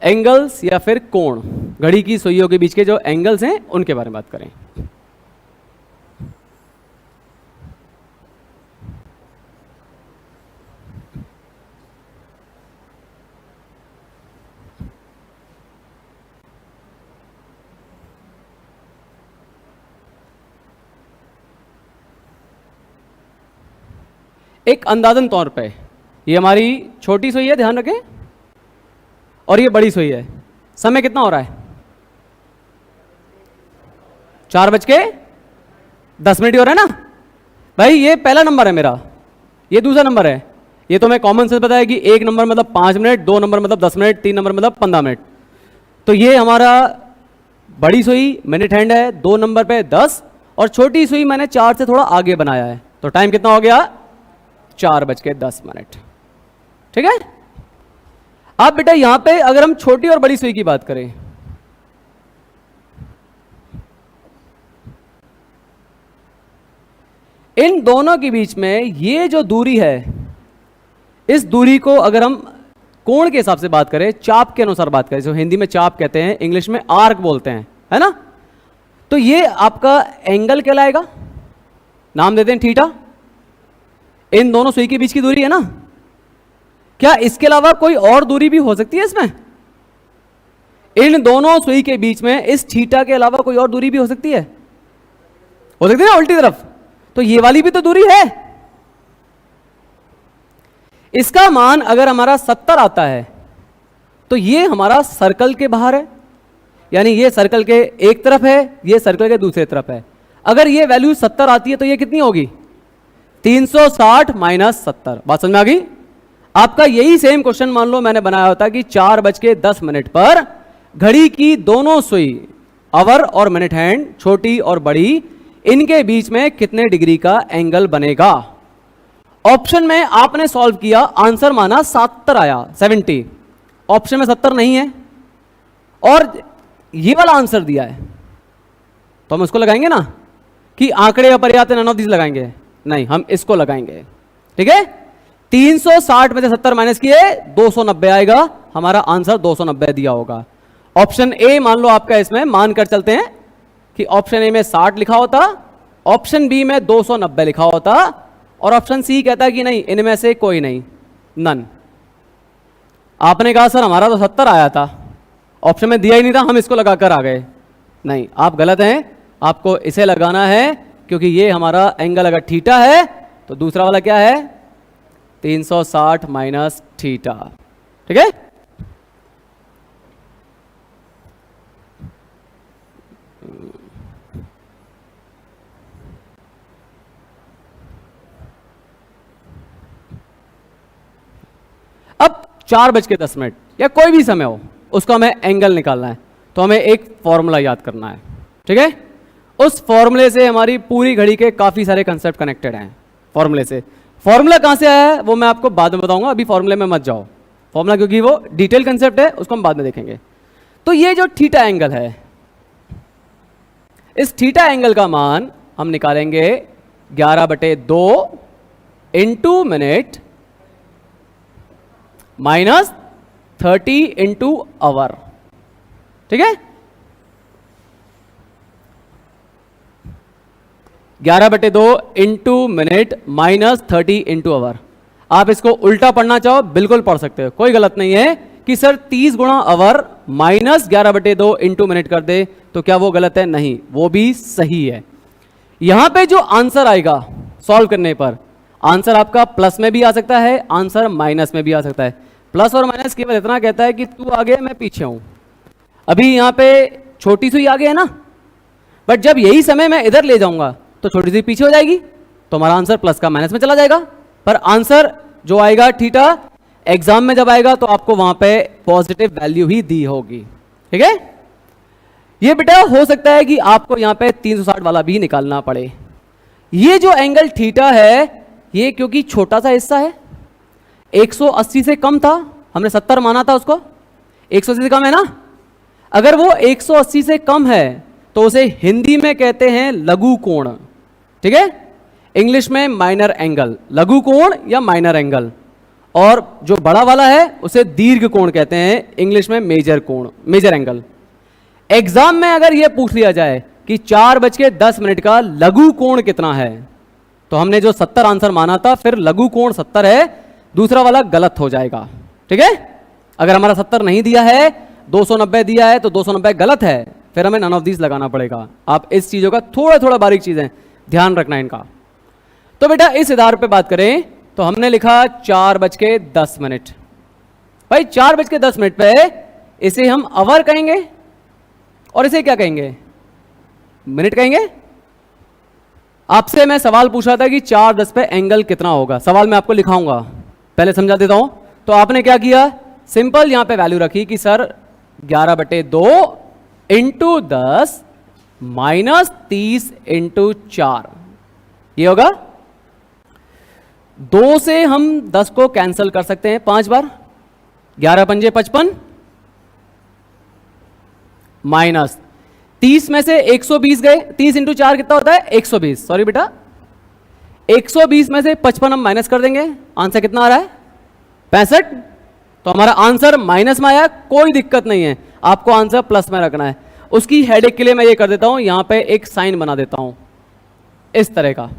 Angles या फिर कोण, घड़ी की सुइयों के बीच के जो एंगल्स हैं उनके बारे में बात करें। एक अंदाजन तौर पे ये हमारी छोटी सुई है, ध्यान रखें, और ये बड़ी सुई है। समय कितना हो रहा है? 4:10 ही हो रहा है ना भाई। ये पहला नंबर है मेरा, ये दूसरा नंबर है। ये तो मैं कॉमन सेंस बताया कि 1 नंबर मतलब 5 मिनट, 2 नंबर मतलब 10 मिनट, 3 नंबर मतलब 15 मिनट। तो ये हमारा बड़ी सुई मिनट हैंड है 2 नंबर पे 10, और छोटी सुई मैंने 4 से थोड़ा आगे बनाया है। तो टाइम कितना हो गया? 4:10। ठीक है। अब बेटा यहां पे अगर हम छोटी और बड़ी सुई की बात करें, इन दोनों के बीच में ये जो दूरी है, इस दूरी को अगर हम कोण के हिसाब से बात करें, चाप के अनुसार बात करें, जो हिंदी में चाप कहते हैं, इंग्लिश में आर्क बोलते हैं, है ना, तो ये आपका एंगल कहलाएगा। नाम देते हैं थीटा। इन दोनों सुई के बीच की दूरी है ना। क्या इसके अलावा कोई और दूरी भी हो सकती है इसमें? इन दोनों सुई के बीच में इस थीटा के अलावा कोई और दूरी भी हो सकती है? हो सकती है ना, उल्टी तरफ। तो ये वाली भी तो दूरी है। इसका मान अगर हमारा 70 आता है तो ये हमारा सर्कल के बाहर है, यानी ये सर्कल के एक तरफ है, ये सर्कल के दूसरे तरफ है। अगर ये वैल्यू 70 आती है तो ये कितनी होगी? 360 माइनस 70। बात समझ में आ गई? आपका यही सेम क्वेश्चन मान लो मैंने बनाया होता कि 4:10 पर घड़ी की दोनों सुई, आवर और मिनट हैंड, छोटी और बड़ी, इनके बीच में कितने डिग्री का एंगल बनेगा। ऑप्शन में आपने सॉल्व किया, आंसर माना 70 आया, 70। ऑप्शन में 70 नहीं है और ये वाला आंसर दिया है, तो हम इसको लगाएंगे ना कि आंकड़े अपर्याप्त, नन ऑफ दिस लगाएंगे? नहीं, हम इसको लगाएंगे। ठीक है। 360 में से 70 माइनस किए 290 आएगा। हमारा आंसर 290 दिया होगा। ऑप्शन ए मान लो आपका, इसमें मानकर चलते हैं कि ऑप्शन ए में 60 लिखा होता, ऑप्शन बी में 290 लिखा होता, और ऑप्शन सी कहता कि नहीं, इनमें से कोई नहीं, नन। आपने कहा सर हमारा तो 70 आया था, ऑप्शन में दिया ही नहीं था, हम इसको लगाकर आ गए। नहीं, आप गलत हैं। आपको इसे लगाना है क्योंकि ये हमारा एंगल अगर थीटा है तो दूसरा वाला क्या है? 360 माइनस थीटा। ठीक है। अब 4:10 या कोई भी समय हो, उसका हमें एंगल निकालना है, तो हमें एक फॉर्मूला याद करना है। ठीक है। उस फॉर्मूले से हमारी पूरी घड़ी के काफी सारे कंसेप्ट कनेक्टेड हैं। फॉर्मूले से, फॉर्मूला कहां से आया है वो मैं आपको बाद में बताऊंगा, अभी फॉर्मूले में मत जाओ। फॉर्मूला क्योंकि वो डिटेल कंसेप्ट है, उसको हम बाद में देखेंगे। तो ये जो थीटा एंगल है, इस थीटा एंगल का मान हम निकालेंगे 11/2 into minute minus 30 into hour. ठीक है। 11/2 into minute minus 30 into hour. आप इसको उल्टा पढ़ना चाहो बिल्कुल पढ़ सकते हो, कोई गलत नहीं है कि सर 30 गुणा आवर माइनस 11/2 इंटू मिनट कर दे, तो क्या वो गलत है? नहीं, वो भी सही है। यहां पे जो आंसर आएगा सॉल्व करने पर, आंसर आपका प्लस में भी आ सकता है, आंसर माइनस में भी आ सकता है। प्लस और माइनस केवल इतना कहता है कि तू आगे मैं पीछे हूं। अभी यहां पे छोटी सुई आगे है ना, बट जब यही समय मैं इधर ले जाऊंगा तो छोटी सी पीछे हो जाएगी, तो हमारा आंसर प्लस का माइनस में चला जाएगा। पर आंसर जो आएगा थीटा, एग्जाम में जब आएगा तो आपको वहां पे पॉजिटिव वैल्यू ही दी होगी। ठीक है। ये बेटा हो सकता है कि आपको यहां पे 360 वाला भी निकालना पड़े। ये जो एंगल थीटा है, ये क्योंकि छोटा सा हिस्सा है, 180 से कम था, हमने 70 माना था उसको, 180 से कम है ना। अगर वो 180 से कम है तो उसे हिंदी में कहते हैं लघु कोण। ठीक है। इंग्लिश में माइनर एंगल, लघु कोण या माइनर एंगल। और जो बड़ा वाला है उसे दीर्घ कोण कहते हैं, इंग्लिश में मेजर कोण, मेजर एंगल। एग्जाम में अगर यह पूछ लिया जाए कि 4:10 का लघु कोण कितना है, तो हमने जो 70 आंसर माना था, फिर लघु कोण 70 है, दूसरा वाला गलत हो जाएगा। ठीक है, अगर हमारा 70 नहीं दिया है, 290 दिया है, तो 290 गलत है, फिर हमें नन ऑफ दीज लगाना पड़ेगा। आप इस चीजों का थोड़ा थोड़ा बारीक चीजें ध्यान रखना इनका। तो बेटा इस आधार पे बात करें तो हमने लिखा 4:10। भाई 4:10 पे इसे हम आवर कहेंगे और इसे क्या कहेंगे, मिनट कहेंगे। आपसे मैं सवाल पूछ रहा था कि 4:10 पे एंगल कितना होगा, सवाल मैं आपको लिखाऊंगा, पहले समझा देता हूं। तो आपने क्या किया, सिंपल यहां पे वैल्यू रखी कि सर 11/2 इंटू 10 माइनस 30 इंटू 4, ये होगा। 2 से हम 10 को कैंसिल कर सकते हैं 5 बार, 11 पंजे 55, माइनस 30 में से 120 गए, 30 इंटू 4 कितना होता है 120, सॉरी बेटा 120 में से 55 हम माइनस कर देंगे, आंसर कितना आ रहा है 65। तो हमारा आंसर माइनस में आया, कोई दिक्कत नहीं है, आपको आंसर प्लस में रखना है। उसकी हेडेक के लिए मैं ये कर देता हूं, यहां पे एक साइन बना देता हूं इस तरह का।